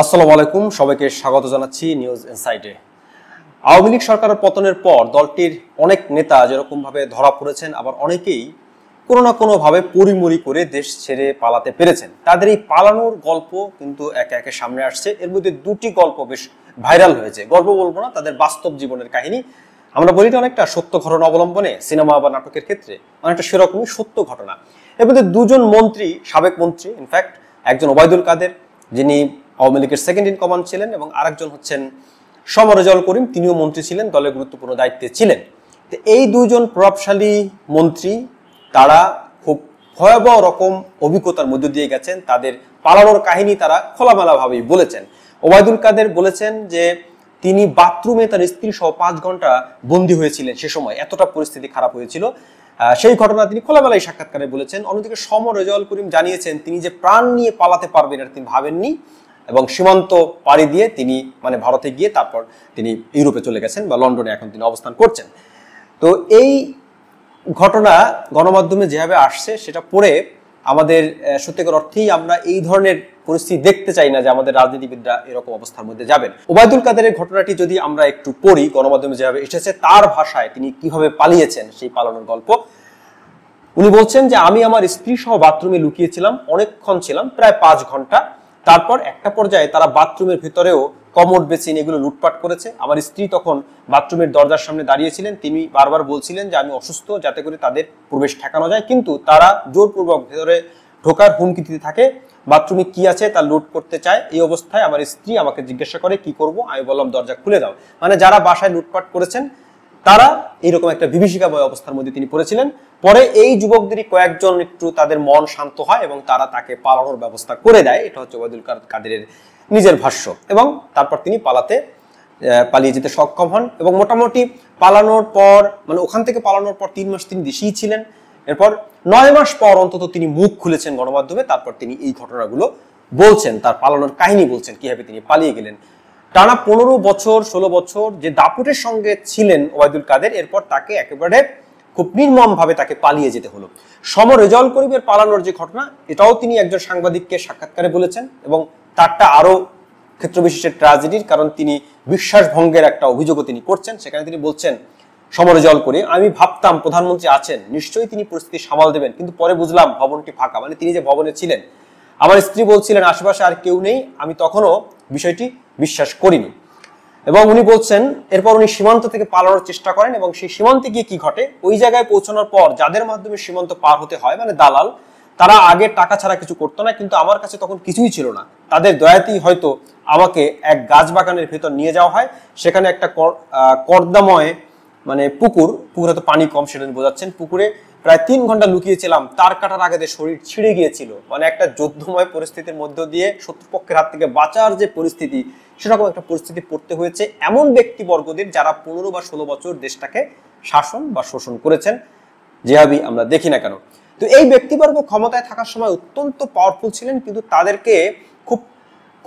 আসসালামু আলাইকুম, সবাইকে স্বাগত জানাচ্ছি নিউজ ইনসাইটে। আওয়ামী লীগ সরকারের পতনের পর দলটির অনেক নেতা যেরকম ভাবে ধরা পড়েছেন, আবার অনেকেই কোনো না কোনো ভাবে পরিমরি করে দেশ ছেড়ে পালাতে পেরেছেন। তাদের এই পালানোর গল্প কিন্তু একে একে সামনে আসছে। এর মধ্যে দুটি গল্প বেশ ভাইরাল হয়েছে। গল্প বলবো না, তাদের বাস্তব জীবনের কাহিনী। আমরা বলি তো অনেকটা সত্য ঘটনা অবলম্বনে সিনেমা বা নাটকের ক্ষেত্রে অনেকটা সেরকমই সত্য ঘটনা। এর মধ্যে দুজন মন্ত্রী, সাবেক মন্ত্রী, ইনফ্যাক্ট একজন ওবায়দুল কাদের, যিনি আওয়ামী লীগের সেকেন্ড ইন কমান্ড ছিলেন, এবং আরেকজন হচ্ছেন সমর রেজাউল করিম, তিনিও মন্ত্রী ছিলেন, দলের গুরুত্বপূর্ণ দায়িত্বে ছিলেন। তো এই দুজন প্রভাবশালী মন্ত্রী, তারা খুব ভয়াবহ রকম অভিজ্ঞতার মধ্য দিয়ে গেছেন। তাদের পালানোর কাহিনী তারা খোলামেলাভাবেই বলেছেন। ওবায়দুল কাদের বলেছেন যে তিনি বাথরুমে তার স্ত্রী সহ 5 ঘন্টা বন্দী হয়েছিলেন। সে সময় এতটা পরিস্থিতি খারাপ হয়েছিল, সেই ঘটনা তিনি খোলামেলায় সাক্ষাৎকারে বলেছেন। অন্যদিকে সমর রেজাউল করিম জানিয়েছেন তিনি যে প্রাণ নিয়ে পালাতে পারবেন এটা তিনি ভাবেননি, এবং সীমান্ত পাড়ি দিয়ে তিনি ভারতে গিয়ে তারপর তিনি ইউরোপে চলে গেছেন বা লন্ডনে এখন তিনি অবস্থান করছেন। তো এই ঘটনা গণমাধ্যমে যেভাবে আসছে সেটা পড়ে আমাদের সত্যিকার অর্থেই আমরা এই ধরনের পরিস্থিতি দেখতে চাই না যে আমাদের রাজনীতিবিদরা এরকম অবস্থার মধ্যে যাবেন। ওবায়দুল কাদেরের ঘটনাটি যদি আমরা একটু পড়ি, গণমাধ্যমে যেভাবে এসেছে তার ভাষায় তিনি কিভাবে পালিয়েছেন সেই পালানোর গল্প। উনি বলছেন যে আমি আমার স্ত্রী সহ বাথরুমে লুকিয়েছিলাম, অনেকক্ষণ ছিলাম, প্রায় 5 ঘন্টা। তারপর একটা পর্যায়ে তারা বাথরুমের ভিতরেও কমোড বেসিন এগুলো লুটপাট করেছে। আমার স্ত্রী তখন বাথরুমের দরজার সামনে দাঁড়িয়েছিলেন, তিনি বারবার বলছিলেন যে আমি অসুস্থ, যাতে করে তাদের প্রবেশ ঠেকানো যায়, কিন্তু তারা জোরপূর্বক ভেতরে ঢোকার হুমকি দিতে থাকে। বাথরুমে কি আছে তা লুট করতে চায়। এই অবস্থায় আমার স্ত্রী আমাকে জিজ্ঞাসা করে কি করব, আমি বললাম দরজা খুলে দাও। মানে যারা বাসায় লুটপাট করেছেন তারা এইরকম একটা বিভীষিকাময় অবস্থার মধ্যে তিনি পড়েছিলেন। পরে এই যুবকদেরই কয়েকজন একটু তাদের মন শান্ত হয় এবং তারা তাকে পালানোর ব্যবস্থা করে দেয়। এটা হচ্ছে ওবায়দুল কাদেরের নিজের ভাষ্য। এবং তারপর তিনি পালিয়ে যেতে সক্ষম হন, এবং মোটামুটি পালানোর পর ওখান থেকে পালানোর পর 3 মাস তিনি দেশেই ছিলেন। এরপর 9 মাস পর অন্তত তিনি মুখ খুলেছেন গণমাধ্যমে। তারপর তিনি এই ঘটনাগুলো বলছেন, তার পালানোর কাহিনী বলছেন, কিভাবে তিনি পালিয়ে গেলেন। টানা 15 বছর 16 বছর যে দাপুটের সঙ্গে ছিলেন ওবায়দুল কাদের, এরপর তাকে একেবারে খুব নির্মম ভাবে তাকে পালিয়ে যেতে হলো। সমর রেজাউল করিমের পালানোর যে ঘটনা, এটাও তিনি একজন সাংবাদিককে সাক্ষাৎকারে বলেছেন, এবং তারটা আরো ক্ষেত্রবিশেষের ট্র্যাজেডির, কারণ তিনি বিশ্বাস ভঙ্গের একটা অভিযোগও তিনি করছেন। সেখানে তিনি বলছেন, সমর রেজাউল করিম, আমি ভাবতাম প্রধানমন্ত্রী আছেন, নিশ্চয়ই তিনি পরিস্থিতি সামাল দেবেন, কিন্তু পরে বুঝলাম ভবনটি ফাঁকা। মানে তিনি যে ভবনে ছিলেন, আমার স্ত্রী বলছিলেন আশেপাশে আর কেউ নেই, আমি তখনও বিষয়টি বিশ্বাস করিনি। এবং উনি বলছেন এরপর উনি সীমান্ত থেকে পালানোর চেষ্টা করেন, এবং সেই সীমান্তে গিয়ে কি ঘটে, ওই জায়গায় পৌঁছানোর পর যাদের মাধ্যমে সীমান্ত পার হতে হয়, দালাল, তারা আগে টাকা ছাড়া কিছু করতো না, কিন্তু আমার কাছে তখন কিছুই ছিল না। তাদের দয়াতেই হয়তো আমাকে এক গাছ বাগানের ভেতর নিয়ে যাওয়া হয়। সেখানে একটা কর্দাময় পুকুর হয়তো পানি কম, সেটা বোঝাচ্ছেন। পুকুরে প্রায় 3 ঘন্টা লুকিয়েছিলাম, তার কাটার আগে শরীর ছিঁড়ে গিয়েছিল। একটা যুদ্ধময় পরিস্থিতির মধ্য দিয়ে শত্রুপক্ষের হাত থেকে বাঁচার যে পরিস্থিতি, সেরকম একটা পরিস্থিতি পড়তে হয়েছে এমন ব্যক্তিবর্গদের যারা 15 বা 16 বছর দেশটাকে শাসন বা শোষণ করেছেন, যেভাবেই আমরা দেখি না কেন। তো এই ব্যক্তিবর্গ ক্ষমতায় থাকার সময় অত্যন্ত পাওয়ারফুল ছিলেন, কিন্তু তাদেরকে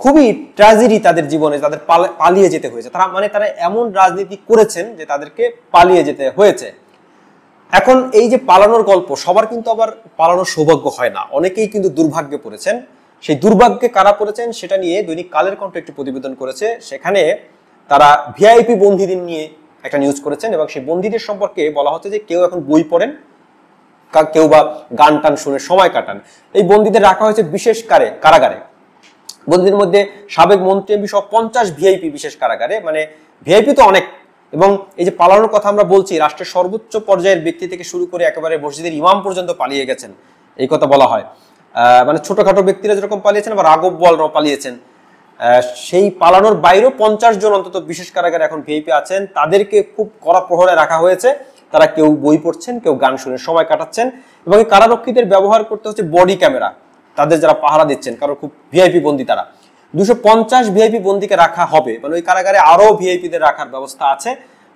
খুবই ট্র্যাজেডি তাদের জীবনে, তাদের পালিয়ে যেতে হয়েছে। তারা এমন রাজনীতি করেছেন যে তাদেরকে পালিয়ে যেতে হয়েছে। এখন এই যে পালানোর গল্প, সবার কিন্তু আবার পালানোর সৌভাগ্য হয় না, অনেকেই কিন্তু দুর্ভাগ্যে পড়েছেন। সেই দুর্ভাগ্যে কারা পড়েছেন সেটা নিয়ে দৈনিক কালের কণ্ঠ একটি প্রতিবেদন করেছে। সেখানে তারা ভিআইপি বন্দীদের নিয়ে একটা নিউজ করেছেন, এবং সেই বন্দীদের সম্পর্কে বলা হচ্ছে যে কেউ এখন বই পড়েন, কেউ বা গান টান শুনে সময় কাটান। এই বন্দীদের রাখা হয়েছে বিশেষ কারাগারে। বন্দীদের মধ্যে সাবেক মন্ত্রী এমপি সহ 50 ভিআইপি বিশেষ কারাগারে। ভিআইপি তো অনেক। এবং এই যে পালানোর কথা আমরা বলছি, রাষ্ট্রের সর্বোচ্চ পর্যায়ের ব্যক্তি থেকে শুরু করে একেবারে মসজিদের ইমাম পর্যন্ত পালিয়ে গেছেন, এই কথা বলা হয়। ছোটখাটো ব্যক্তিরা যেরকম পালিয়েছেন, আবার রাঘব বোয়ালরাও পালিয়েছেন। সেই পালানোর বাইরেও 50 জন অন্তত বিশেষ কারাগারে এখন ভিআইপি আছেন। তাদেরকে খুব কড়া প্রহরে রাখা হয়েছে। তারা কেউ বই পড়ছেন, কেউ গান শুনে সময় কাটাচ্ছেন, এবং এই কারারক্ষীদের ব্যবহার করতে হচ্ছে বডি ক্যামেরা, তাদের যারা পাহারা দিচ্ছেন, কারণ খুব ভিআইপি বন্দী তারা। 250 ভিআইপি বন্দীকে রাখা হবে। ওই কারাগারে আরো ভিআইপিদের রাখার ব্যবস্থা আছে।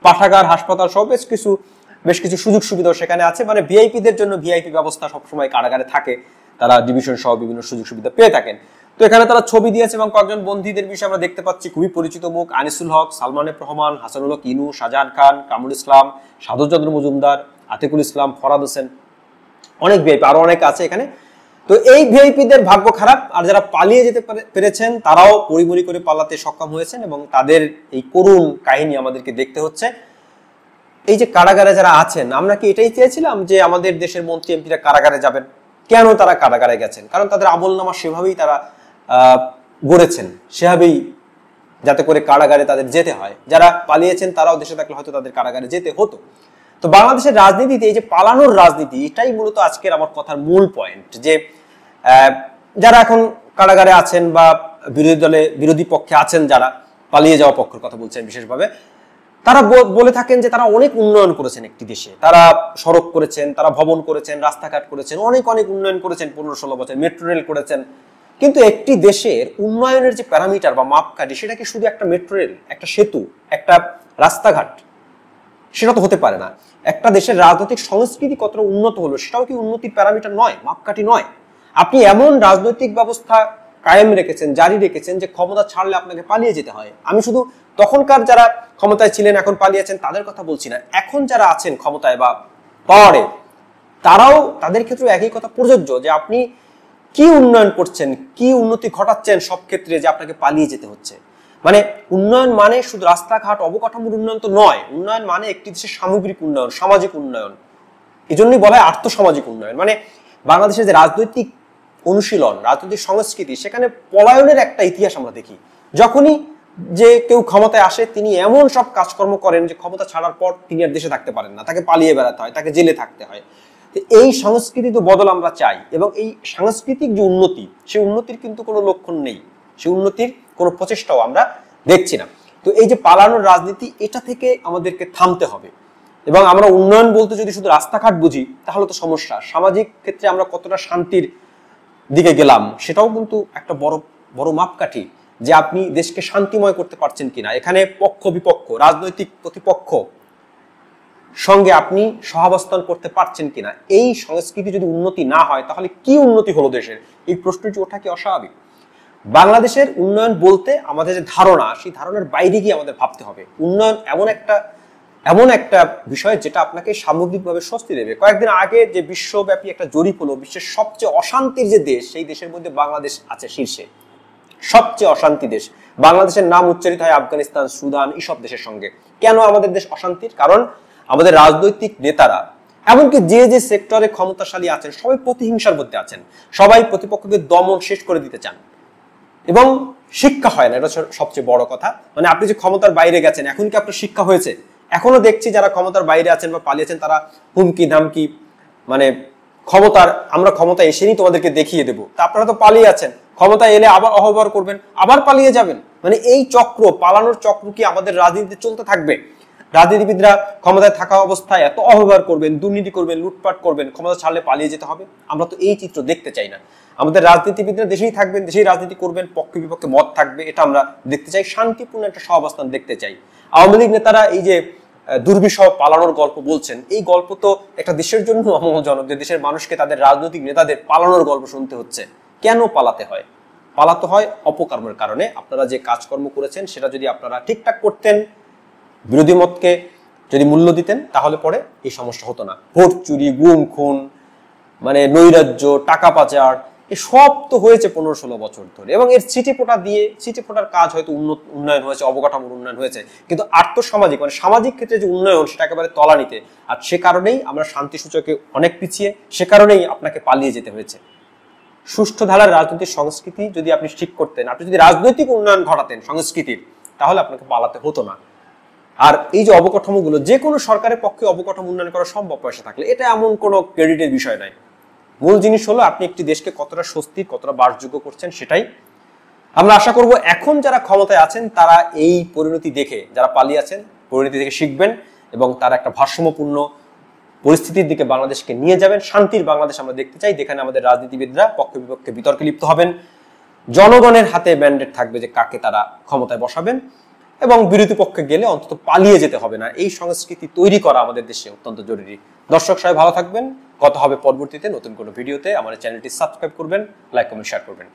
পাঠাগার, হাসপাতাল সহ বেশ কিছু সুযোগ সুবিধাও সেখানে আছে। ভিআইপিদের জন্য ভিআইপি ব্যবস্থা সবসময় কারাগারে থাকে, তারা ডিভিশন সহ বিভিন্ন সুযোগ সুবিধা পেয়ে থাকেন। তো এখানে তারা ছবি দিয়েছে, এবং কয়েকজন বন্দীদের বিষয়ে আমরা দেখতে পাচ্ছি খুবই পরিচিত মুখ: আনিসুল হক, সালমান এফ রহমান, হাসানুল হক ইনু, শাহজাহান খান, কামরুল ইসলাম, সাধুচন্দ্র মজুমদার, আতিকুল ইসলাম, ফরাদ হোসেন, অনেক ভিআইপি, আরো অনেক আছে এখানে। তো তো এই ভিআইপিদের ভাগ্য খারাপ, আর যারা পালিয়ে যেতে পেরেছেন তারাও পরিমরি করে পালাতে সক্ষম হয়েছেন এবং তাদের এই করুণ কাহিনী আমাদেরকে দেখতে হচ্ছে। এই যে কারাগারে যারা আছেন, আমরা কি এটাই চেয়েছিলাম যে আমাদের দেশের মন্ত্রী এমপিরা কারাগারে যাবেন? কেন তারা কারাগারে গেছেন? কারণ তাদের আমলনামা সেভাবেই তারা গড়েছেন, সেভাবেই যাতে করে কারাগারে তাদের যেতে হয়। যারা পালিয়েছেন তারাও দেশে থাকলে হয়তো তাদের কারাগারে যেতে হতো। তো বাংলাদেশের রাজনীতিতে এই যে পালানোর রাজনীতি, এটাই মূলত আজকের আমার কথার মূল পয়েন্ট। যে যারা এখন কারাগারে আছেন বা বিরোধী পক্ষে আছেন, যারা পালিয়ে যাওয়া পক্ষের কথা বলছেন বিশেষভাবে, তারা বলে থাকেন যে তারা অনেক উন্নয়ন করেছেন একটি দেশে, তারা সড়ক করেছেন, তারা ভবন করেছেন, রাস্তাঘাট করেছেন, অনেক অনেক উন্নয়ন করেছেন 15-16 বছর, মেট্রো রেল করেছেন। কিন্তু একটি দেশের উন্নয়নের যে প্যারামিটার বা মাপকাঠি, সেটা কি শুধু একটা মেট্রো রেল, একটা সেতু, একটা রাস্তাঘাট? সেটা তো হতে পারে না। একটা দেশের রাজনৈতিক সংস্কৃতি কতটা উন্নত হলো, সেটাও কি উন্নতির প্যারামিটার নয়, মাপকাঠি নয়? আপনি এমন রাজনৈতিক ব্যবস্থা কায়েম রেখেছেন, জারি রেখেছেন যে ক্ষমতা ছাড়লে আপনাকে পালিয়ে যেতে হয়। আমি শুধু তখনকার যারা ক্ষমতায় ছিলেন এখন পালিয়েছেন তাদের কথা বলছি না, এখন যারা আছেন ক্ষমতায় বা পাওয়ারে, তারাও, তাদের ক্ষেত্রে একই কথা প্রযোজ্য যে আপনি কি উন্নয়ন করছেন, কি উন্নতি ঘটাচ্ছেন সব ক্ষেত্রে যে আপনাকে পালিয়ে যেতে হচ্ছে। মানে উন্নয়ন মানে শুধু রাস্তাঘাট অবকাঠামোর উন্নয়ন তো নয়, উন্নয়ন মানে একটি দেশের সামগ্রিক উন্নয়ন, সামাজিক উন্নয়ন। এই জন্যই বলা হয় আর্থসামাজিক উন্নয়ন। মানে বাংলাদেশের যে রাজনৈতিক অনুশীলন, রাজনৈতিক সংস্কৃতি, সেখানে পলায়নের একটা ইতিহাস আমরা দেখি। যখনই যে কেউ ক্ষমতায় আসে তিনি এমন সব কাজকর্ম করেন যে ক্ষমতা ছাড়ার পর তিনি আর দেশে থাকতে পারেন না, তাকে পালিয়ে বেড়াতে হয়, তাকে জেলে থাকতে হয়। এই সংস্কৃতি তো বদল আমরা চাই, এবং এই সাংস্কৃতিক যে উন্নতি, সেই উন্নতির কিন্তু কোনো লক্ষণ নেই, সেই উন্নতির কোনো প্রচেষ্টাও আমরা দেখছি না। তো এই যে পালানোর রাজনীতি, এটা থেকে আমাদেরকে থামতে হবে। এবং আমরা উন্নয়ন বলতে যদি শুধু রাস্তাঘাট বুঝি তাহলে তো সমস্যা। সামাজিক ক্ষেত্রে আমরা কতটা শান্তির দিকে গেলাম সেটাও কিন্তু একটা বড় বড় মাপকাঠি, যে আপনি দেশকে শান্তিময় করতে পারছেন কিনা। এখানে পক্ষ বিপক্ষ, রাজনৈতিক প্রতিপক্ষ সঙ্গে আপনি সহাবস্থান করতে পারছেন কিনা। এই সংস্কৃতি যদি উন্নতি না হয় তাহলে কি উন্নতি হলো দেশের? এই প্রশ্নটি ওঠা কি অস্বাভাবিক? বাংলাদেশের উন্নয়ন বলতে আমাদের যে ধারণা, সেই ধারণার বাইরে গিয়ে আমাদের ভাবতে হবে। উন্নয়ন এমন একটা বিষয় যেটা আপনাকে সামগ্রিকভাবে স্বস্তি দেবে। কয়েকদিন আগে যে বিশ্বব্যাপী একটা জরিপ হলো, বিশ্বের সবচেয়ে অশান্তির যে দেশ, সেই দেশের মধ্যে বাংলাদেশ আছে শীর্ষে। সবচেয়ে অশান্তি দেশ, বাংলাদেশের নাম উচ্চারিত হয় আফগানিস্তান, সুদান, এইসব দেশের সঙ্গে। কেন আমাদের দেশ অশান্তির? কারণ আমাদের রাজনৈতিক নেতারা, এমনকি যে যে সেক্টরে ক্ষমতাশালী আছেন, সবাই প্রতিহিংসার মধ্যে আছেন, সবাই প্রতিপক্ষকে দমন শেষ করে দিতে চান। এবং শিক্ষা হয় না, এটা সবচেয়ে বড় কথা। মানে আপনি যে ক্ষমতার বাইরে গেছেন, এখন কি আপনার শিক্ষা হয়েছে? এখনো দেখছি যারা ক্ষমতার বাইরে আছেন বা পালিয়েছেন, তারা হুমকি ধামকি, মানে আমরা ক্ষমতা এসে নি তোমাদেরকে দেখিয়ে দেবো। তা আপনারা তো পালিয়ে আছেন, ক্ষমতায় এলে আবার অহব্যবহার করবেন, আবার পালিয়ে যাবেন। মানে এই চক্র, পালানোর চক্র কি আমাদের রাজনীতিতে চলতে থাকবে? রাজনীতিবিদরা ক্ষমতায় থাকা অবস্থায় এত অহব্যবহার করবেন, দুর্নীতি করবেন, লুটপাট করবেন, ক্ষমতা ছাড়লে পালিয়ে যেতে হবে? আমরা তো এই চিত্র দেখতে চাই না। আমাদের রাজনীতিবিদরা দেশেই থাকবেন, দেশেই রাজনীতি করবেন, পক্ষে বিপক্ষে মত থাকবে, এটা আমরা দেখতে চাই। শান্তিপূর্ণ একটা সহাবস্থান দেখতে চাই। আওয়ামী লীগ নেতারা এই যে দুর্বিষহ পালানোর গল্প বলছেন, এই গল্প তো একটা দেশের জন্য অমঙ্গলজনক, যে দেশের মানুষকে তাদের রাজনৈতিক নেতাদের পালানোর গল্প শুনতে হচ্ছে। কেন পালাতে হয়? পালাতে হয় অপকর্মের কারণে। আপনারা যে কাজকর্ম করেছেন সেটা যদি আপনারা ঠিকঠাক করতেন, বিরোধী মতকে যদি মূল্য দিতেন, তাহলে পরে এই সমস্যা হতো না। ভোট চুরি, গুম খুন, মানে নৈরাজ্য, টাকা পাচার, সব তো হয়েছে 15-16 বছর ধরে। এবং এর ছিটে ফোটার কাজ হয়তো উন্নয়ন হয়েছে, অবকাঠামোর উন্নয়ন হয়েছে, কিন্তু আর্থসামাজিক, মানে সামাজিক ক্ষেত্রে যে উন্নয়ন, সেটা একেবারে তলানিতে। আর সে কারণেই আমরা শান্তি সূচকে অনেক পিছিয়ে, সে কারণেই আপনাকে পালিয়ে যেতে হয়েছে। সুষ্ঠু ধারার রাজনৈতিক সংস্কৃতি যদি আপনি ঠিক করতেন, আপনি যদি রাজনৈতিক উন্নয়ন ঘটাতেন সংস্কৃতির, তাহলে আপনাকে পালাতে হতো না। আর এই যে অবকাঠামোগুলো, যে কোনো সরকারের পক্ষে অবকাঠামো উন্নয়ন করা সম্ভব পয়সা থাকলে, এটা এমন কোনো ক্রেডিটের বিষয় নয়। মূল জিনিস হলো আপনি একটি দেশকে কতটা স্বস্তির, কতটা বাসযোগ্য করছেন, সেটাই। আমরা আশা করব এখন যারা ক্ষমতায় আছেন তারা এই পরিণতি দেখে, যারা পালিয়ে আছেন, পরিণতি থেকে শিখবেন এবং তারা একটা ভারসাম্যপূর্ণ পরিস্থিতির দিকে বাংলাদেশকে নিয়ে যাবেন। শান্তির বাংলাদেশ আমরা দেখতে চাই, যেখানে আমাদের রাজনীতিবিদরা পক্ষে বিপক্ষে বিতর্কে লিপ্ত হবেন, জনগণের হাতে ম্যান্ডেট থাকবে যে কাকে তারা ক্ষমতায় বসাবেন, এবং বিরোধী পক্ষে গেলে অন্তত পালিয়ে যেতে হবে না। এই সংস্কৃতি তৈরি করা আমাদের দেশে অত্যন্ত জরুরি। দর্শক সবাই ভালো থাকবেন, কথা হবে পরবর্তীতে নতুন কোনো ভিডিওতে। আমার চ্যানেলটি সাবস্ক্রাইব করবেন, লাইক কমেন্ট শেয়ার করবেন।